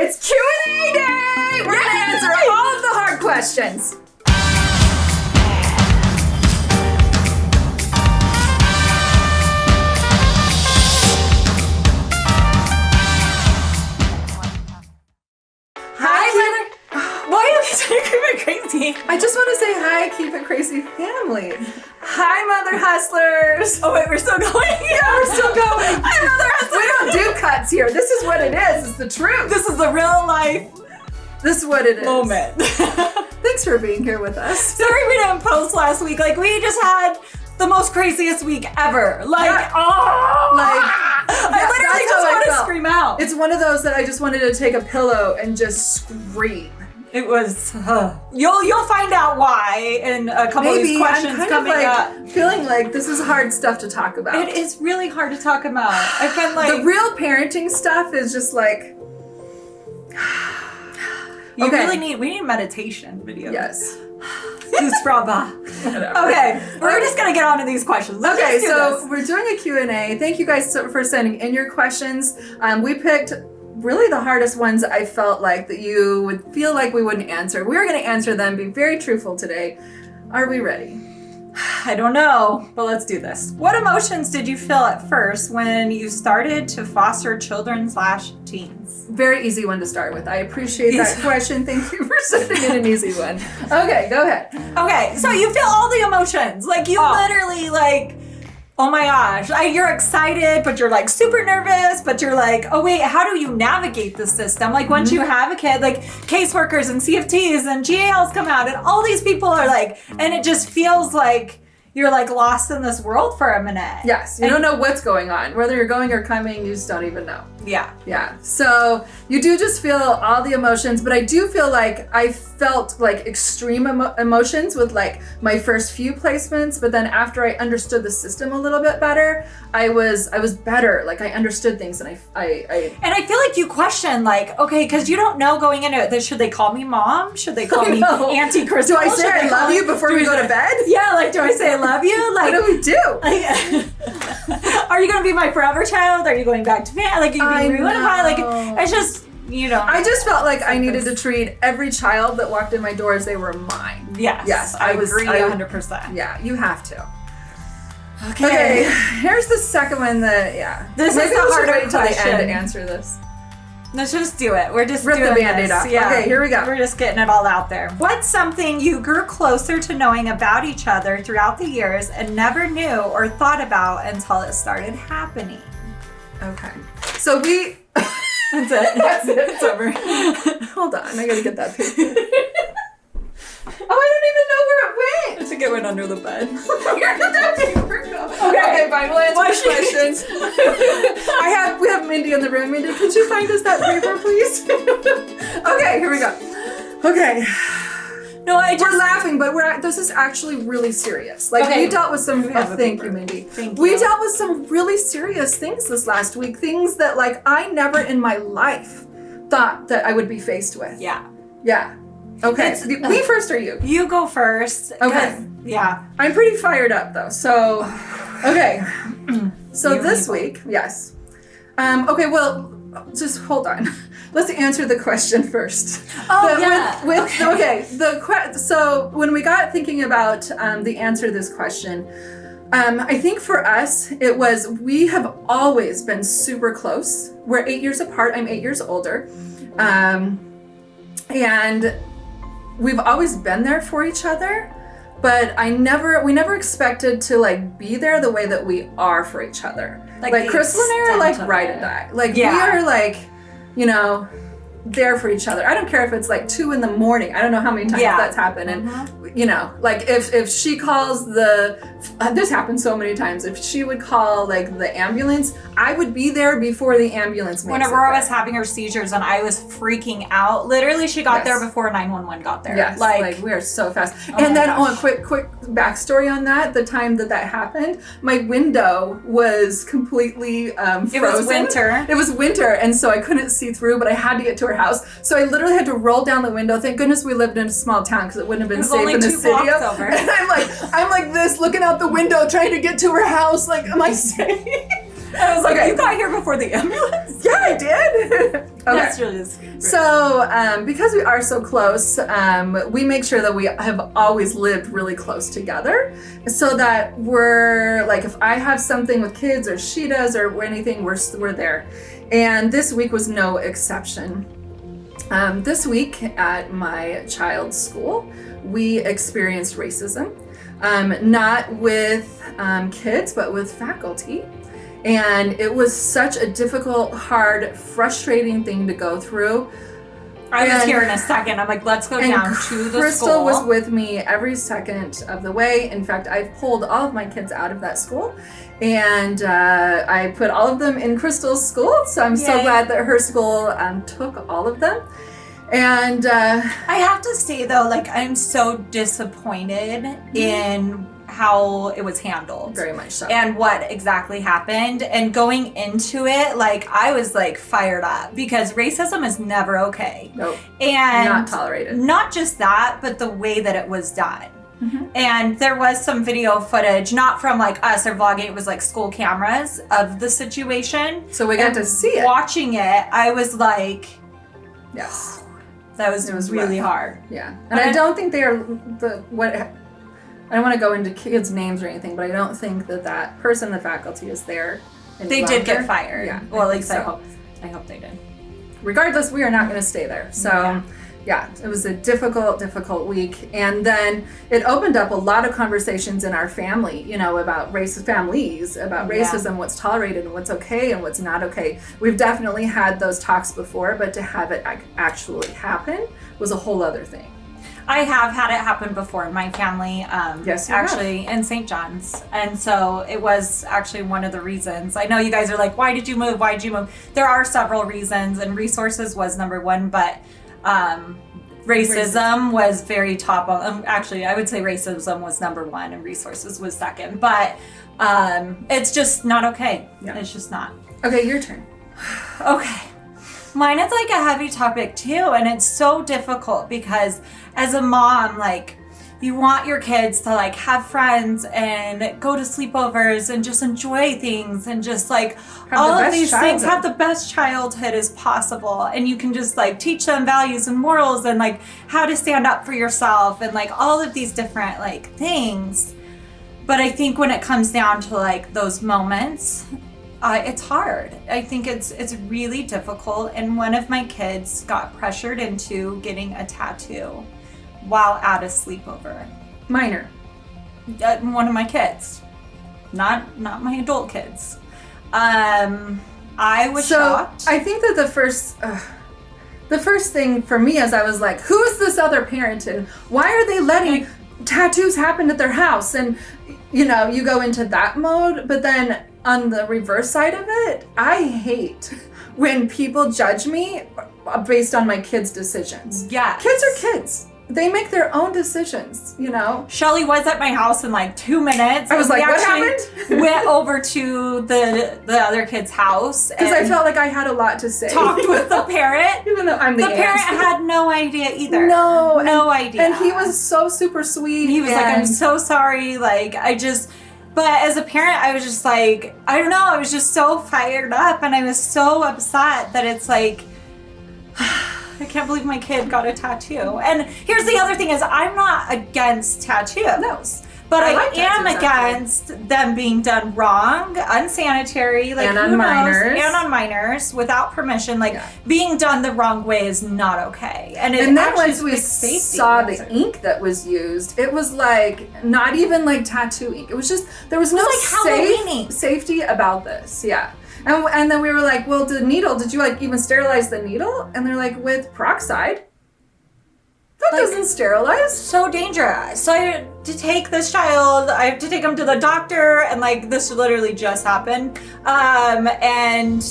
It's Q&A day! We're gonna answer all of the hard questions. Crazy. I just want to say hi, Keep It Crazy family. Hi, Mother Hustlers. Oh wait, we're still going? Yeah, we're still going. Hi, Mother Hustlers. We don't do cuts here. This is what it is. It's the truth. This is the real life. This is what it is. Moment. Thanks for being here with us. Sorry we didn't post last week. Like, we just had the most craziest week ever. Like, I literally just want to scream out. It's one of those that I just wanted to take a pillow and just scream. It was, you'll find out why in a couple of these questions coming up. Feeling like this is hard stuff to talk about. It is really hard to talk about. I've been like... The real parenting stuff is just like... we need meditation videos. Yes. Okay, we're just gonna get on to these questions. Okay, so we're doing a Q&A. Thank you guys for sending in your questions. We picked really the hardest ones I felt like that you would feel like we wouldn't answer. We're going to answer them, be very truthful today. Are we ready? I don't know, but let's do this. What emotions did you feel at first when you started to foster children/teens? Very easy one to start with. I appreciate that question. Thank you for sending in an easy one. Okay, go ahead. Okay, so you feel all the emotions. Like, you literally, like... Oh my gosh, you're excited, but you're like super nervous, but you're like, oh wait, how do you navigate the system? Like, once you have a kid, like caseworkers and CFTs and GALs come out and all these people are like, and it just feels like you're like lost in this world for a minute. Yes, you don't know what's going on. Whether you're going or coming, you just don't even know. Yeah. Yeah. So you do just feel all the emotions, but I do feel like I felt like extreme emotions with like my first few placements, but then after I understood the system a little bit better, I was better. Like, I understood things, and I feel like you question, like, okay, because you don't know going into it, should they call me mom? Should they call me Auntie Crystal? Do I say I love you before we go to bed? Yeah, like, do I say I love you? Like, what do we do? Like, are you gonna be my forever child? Are you going back to family? Like, you being reunified? Like, it's just, you know. I just felt like I needed to treat every child that walked in my door as they were mine. Yes, I agree 100%. Yeah, you have to. Okay, here's the second one that, This maybe is the harder wait till the question. end to answer this. Let's just do it. We're just rip doing the Band-Aid off. Yeah. Okay, here we go. We're just getting it all out there. What's something you grew closer to knowing about each other throughout the years and never knew or thought about until it started happening? Okay. So we... That's it. That's it. It's over. Hold on, I gotta get that paper. Oh, I don't even know where it went. I think it went under the bed. Where did that paper go? Okay, fine. We'll answer the questions. We have Mindy in the room. Mindy, could you find us that paper, please? Okay, here we go. Okay. No, we're laughing, but this is actually really serious. Like, we dealt with some. Thank you, Mindy. We dealt with some really serious things this last week. Things that, like, I never in my life thought that I would be faced with. Yeah. Yeah. Okay. Me first or you? You go first. Okay. Yeah. I'm pretty fired up though. So, okay. So this week, yes. Okay. Well, just hold on. Let's answer the question first. So when we got thinking about the answer to this question, I think for us, it was, we have always been super close. We're 8 years apart. I'm 8 years older. And we've always been there for each other, but we never expected to like be there the way that we are for each other. Like Crystal and I are like ride and die. Like, we are like, you know, there for each other. I don't care if it's like 2 a.m. I don't know how many times that's happened. And you know, like if she calls this happened so many times. If she would call like the ambulance, I would be there before the ambulance makes When Aurora was having her seizures and I was freaking out, literally she got there before 911 got there. Yes, like we are so fast. And then a quick backstory on that. The time that happened, my window was completely frozen. It was winter. It was winter, and so I couldn't see through, but I had to get to her house. So I literally had to roll down the window. Thank goodness we lived in a small town because it wouldn't have been safe in the city. Over. And I'm like this, looking out the window, trying to get to her house. Like, am I safe? I was like, you got here before the ambulance? Yeah, I did. Okay. That's really sweet. So, because we are so close, we make sure that we have always lived really close together so that we're like, if I have something with kids or she does or anything, we're there. And this week was no exception. This week at my child's school, we experienced racism, not with kids, but with faculty. And it was such a difficult, hard, frustrating thing to go through. I was here in a second. I'm like, let's go down to the Crystal school. was with me every second of the way. In fact, I've pulled all of my kids out of that school. And I put all of them in Crystal's school. So I'm so glad that her school took all of them. And I have to say, though, like, I'm so disappointed in how it was handled. Very much so. And what exactly happened. And going into it, like, I was like fired up because racism is never okay. Nope. And not tolerated. Not just that, but the way that it was done. Mm-hmm. And there was some video footage, not from like us or vlogging, it was like school cameras of the situation. So we got to see it. Watching it, I was like, yes. That was really rough. hard. Yeah. And I don't think they are I don't want to go into kids' names or anything, but I don't think that person, the faculty, is there. They did get fired. Yeah. Well, at least I hope they did. Regardless, we are not going to stay there. So, yeah, it was a difficult week. And then it opened up a lot of conversations in our family, you know, about families, about racism, what's tolerated and what's okay and what's not okay. We've definitely had those talks before, but to have it actually happen was a whole other thing. I have had it happen before in my family, yes, actually in St. John's. And so it was actually one of the reasons. I know you guys are like, why did you move? Why did you move? There are several reasons, and resources was number one, but racism was very top. Actually, I would say racism was number one and resources was second. But it's just not okay. Yeah. It's just not. Okay, your turn. Okay. Mine is like a heavy topic too, and it's so difficult because as a mom, like, you want your kids to like have friends and go to sleepovers and just enjoy things and just like all of these things, have the best childhood as possible, and you can just like teach them values and morals and like how to stand up for yourself and like all of these different like things. But I think when it comes down to like those moments, it's hard. I think it's really difficult. And one of my kids got pressured into getting a tattoo while at a sleepover. Minor. One of my kids, not my adult kids. I was shocked. I think that the first thing for me is I was like, who is this other parent and why are they letting tattoos happen at their house? And you know, you go into that mode, but then on the reverse side of it, I hate when people judge me based on my kids' decisions. Yeah. Kids are kids. They make their own decisions, you know? Shelly was at my house in like 2 minutes. I was like, what happened? Went over to the other kid's house. Because I felt like I had a lot to say. Talked with the parent. Even though I'm the aunt. parent had no idea either. No idea. And he was so super sweet. He was like, I'm so sorry. Like, but as a parent, I was just like, I don't know. I was just so fired up and I was so upset that it's like, I can't believe my kid got a tattoo. And here's the other thing is I'm not against tattoos. No. But I am against them being done wrong, unsanitary, like, and on minors. And on minors without permission. Like, being done the wrong way is not okay. And then once we saw the ink that was used, it was like not even like tattoo ink. It was just, there was no safety about this. Yeah. And then we were like, well, did you like even sterilize the needle? And they're like, with peroxide. That doesn't sterilize. So dangerous. So I had to take this child, I have to take him to the doctor, and like this literally just happened. And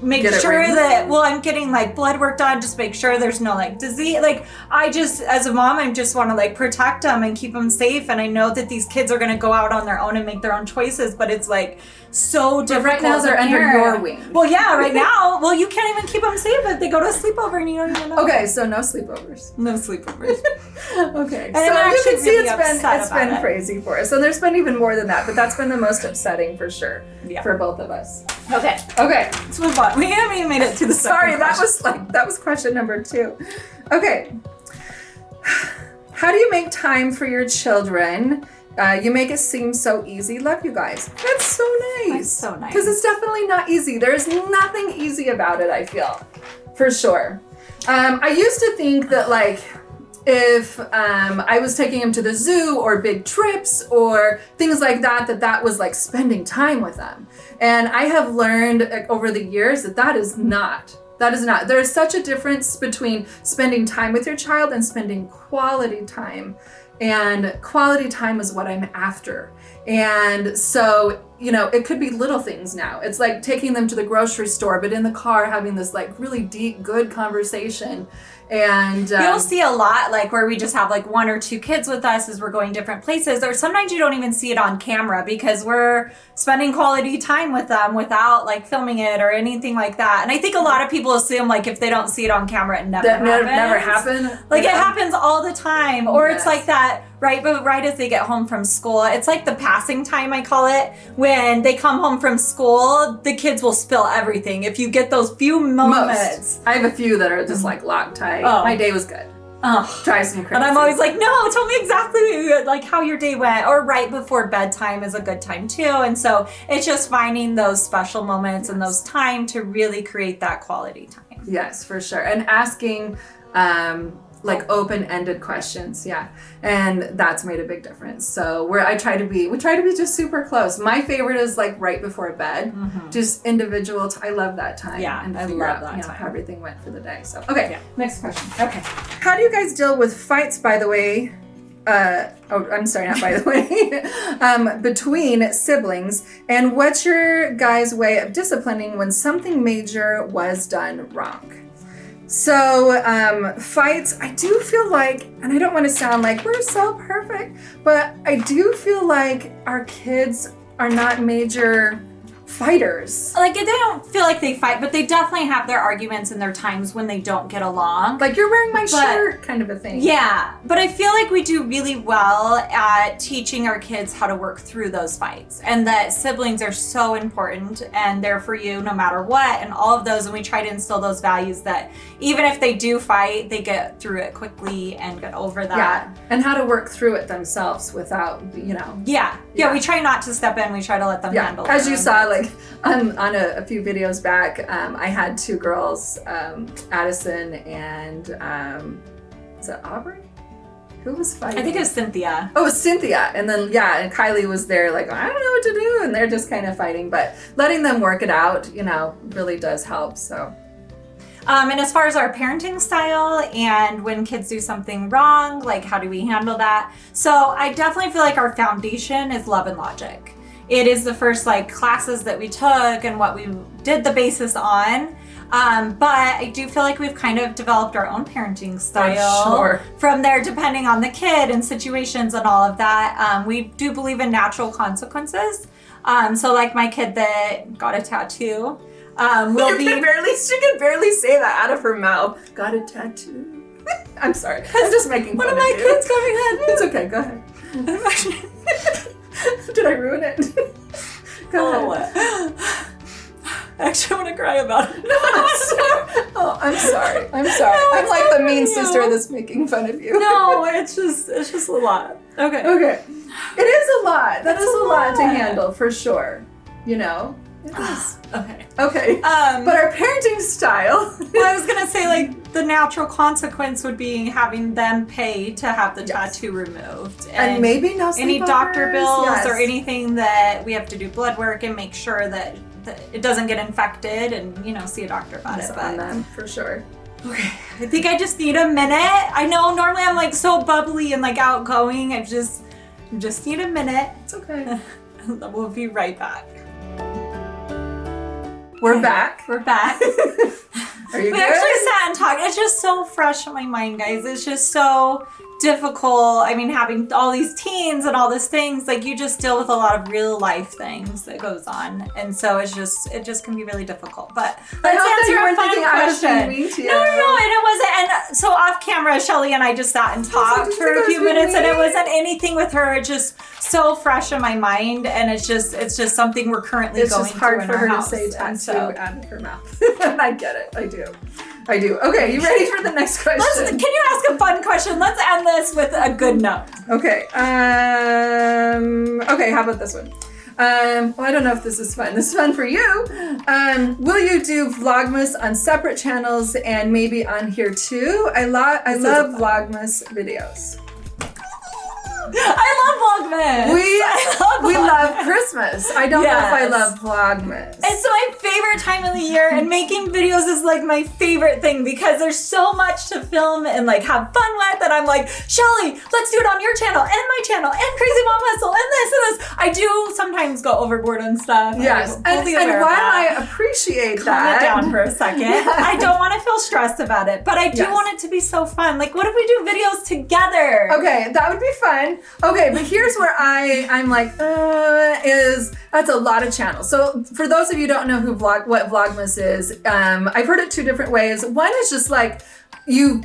make sure that, I'm getting like blood work done, just make sure there's no like disease. Like, I just, as a mom, I just want to like protect them and keep them safe. And I know that these kids are going to go out on their own and make their own choices, but it's like so difficult. But right now they're under your wing. Well, yeah, right now. Well, you can't even keep them safe if they go to a sleepover and you don't even know. Okay, so no sleepovers. No sleepovers. Okay, and so you can see really it's been crazy for us. So there's been even more than that, but that's been the most upsetting for sure. for both of us. Okay. Okay. Let's move on. We haven't even made it to the Sorry, that was question number 2. Okay. How do you make time for your children? You make it seem so easy. Love you guys. That's so nice. That's so nice. Because it's definitely not easy. There's nothing easy about it, I feel. For sure. I used to think that like if I was taking him to the zoo or big trips or things like that, that was like spending time with them. And I have learned over the years that is not. There's such a difference between spending time with your child and spending quality time. And quality time is what I'm after. And so, you know, it could be little things now. It's like taking them to the grocery store, but in the car having this like really deep, good conversation. And you'll see a lot like where we just have like 1 or 2 kids with us as we're going different places, or sometimes you don't even see it on camera because we're spending quality time with them without like filming it or anything like that. And I think a lot of people assume like if they don't see it on camera, it never happens. Never happen. Like it happens all the time. Or it's like that right as they get home from school. It's like the passing time, I call it. When they come home from school, the kids will spill everything. If you get those few moments. I have a few that are just like Loctite. My day was good. Drives me crazy. And I'm always like, no, tell me exactly like how your day went. Or right before bedtime is a good time too. And so it's just finding those special moments and those time to really create that quality time. Yes, for sure. And asking like open-ended questions, and that's made a big difference. So we try to be just super close. My favorite is like right before bed, just individual. I love that time. And I love that time. How everything went for the day. So next question. Okay, how do you guys deal with fights? By the way, I'm sorry, not by the way. Between siblings, and what's your guys' way of disciplining when something major was done wrong? So, fights, I do feel like, and I don't want to sound like we're so perfect, but I do feel like our kids are not major fighters. Like they don't feel like they fight, but they definitely have their arguments and their times when they don't get along. Like you're wearing my shirt kind of a thing. Yeah, but I feel like we do really well at teaching our kids how to work through those fights, and that siblings are so important and they're for you no matter what, and all of those. And we try to instill those values that even if they do fight, they get through it quickly and get over that. Yeah, and how to work through it themselves without, you know. Yeah, we try not to step in. We try to let them handle it. As you saw, like on a few videos back, I had 2 girls, Addison and is it Aubrey? Who was fighting? I think it was Cynthia. Oh, it was Cynthia. And then, and Kylie was there like, I don't know what to do. And they're just kind of fighting. But letting them work it out, you know, really does help. So. And as far as our parenting style and when kids do something wrong, like how do we handle that? So I definitely feel like our foundation is love and logic. It is the first like classes that we took and what we did the basis on. But I do feel like we've kind of developed our own parenting style from there, depending on the kid and situations and all of that. We do believe in natural consequences. So like my kid that got a tattoo, she can barely say that out of her mouth. Got a tattoo. I'm sorry. I'm just making fun of you. One of my kids got a tattoo. It's okay. Go ahead. Did I ruin it? Go ahead. Actually, I want to cry about it. No, I'm sorry. Oh, I'm sorry. I'm sorry. No, I'm like the mean sister that's making fun of you. No, it's just a lot. Okay. It is a lot. That is a lot to handle for sure. You know? It is. Okay. But our parenting style. Well, I was gonna say like the natural consequence would be having them pay to have the tattoo removed, and maybe no any doctor bills or anything that we have to do blood work and make sure that it doesn't get infected, and see a doctor about it. But them, for sure. Okay, I think I just need a minute. I know normally I'm like so bubbly and like outgoing. I just need a minute. It's okay. We'll be right back. We're back. Are you good? We actually sat and talked. It's just so fresh in my mind, guys. It's just so difficult. I mean, having all these teens and all these things, like you just deal with a lot of real life things that goes on. And so it just can be really difficult. But let's answer a fun question. No, and it wasn't. And so off camera, Shelly and I just sat and talked for a few minutes, and it wasn't anything with her. It just so fresh in my mind, and it's just something we're currently going through. It's just hard in for our her house. to say tattoo So, out of her mouth. And I get it. I do. Okay, you ready for the next question? can you ask a fun question? Let's end this with a good note. Okay. Okay, how about this one? Well, I don't know if this is fun. This is fun for you. Will you do Vlogmas on separate channels and maybe on here too? I love Vlogmas videos. I love Vlogmas. We love Christmas. I don't know if I love Vlogmas. It's my favorite time of the year, and making videos is like my favorite thing because there's so much to film and like have fun with. And I'm like, Shelly, let's do it on your channel and my channel and Crazy Mom Hustle and this and this. I do sometimes go overboard on stuff. Yes, and while I appreciate that, calm it down for a second. I don't want to feel stressed about it, but I do want it to be so fun. Like, what if we do videos together? Okay, that would be fun. Okay, but here's where I'm like, that's a lot of channels. So for those of you who don't know what Vlogmas is, I've heard it two different ways. One is just like you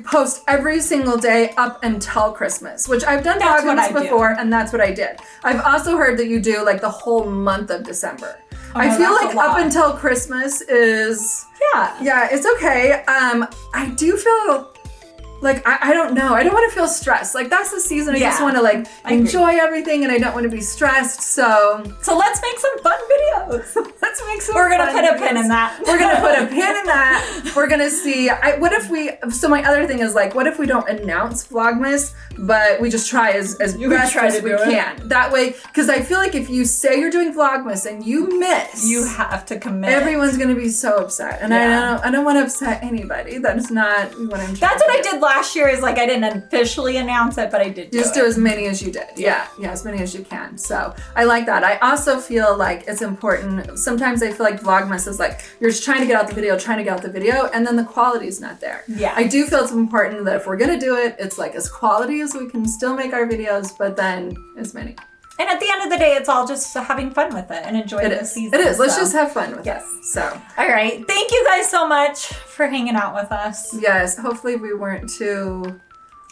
post every single day up until Christmas, which I've done Vlogmas before, and that's what I did. I've also heard that you do like the whole month of December. I feel like up until Christmas is it's okay. I do feel like, I don't know. I don't want to feel stressed. Like, that's the season I just want to, like, enjoy everything, and I don't want to be stressed, so let's make some fun videos. Let's make some We're going to put videos. a pin in that. We're going to put a pin in that. We're going to see. So my other thing is, like, what if we don't announce Vlogmas, but we just try as best as we can? That way, because I feel like if you say you're doing Vlogmas and you miss, you have to commit. Everyone's going to be so upset. And I don't want to upset anybody. That is not what I'm trying That's to what do. I did last year, is like I didn't officially announce it, but I did just do as many as you did. Yeah, as many as you can. So I like that. I also feel like it's important. Sometimes I feel like Vlogmas is like you're just trying to get out the video, and then the quality is not there. Yeah. I do feel it's important that if we're gonna do it, it's like as quality as we can still make our videos, but then as many. And at the end of the day, it's all just having fun with it and enjoying the season. It is. Let's just have fun with it. So. All right. Thank you guys so much for hanging out with us. Yes. Hopefully we weren't too...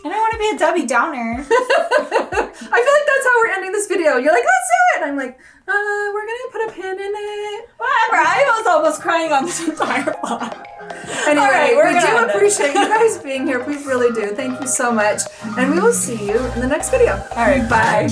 I don't want to be a Debbie Downer. I feel like that's how we're ending this video. You're like, let's do it. And I'm like, we're going to put a pin in it. Whatever. I was almost crying on this entire vlog. Anyway, we do appreciate you guys being here. We really do. Thank you so much. And we will see you in the next video. All right. Bye.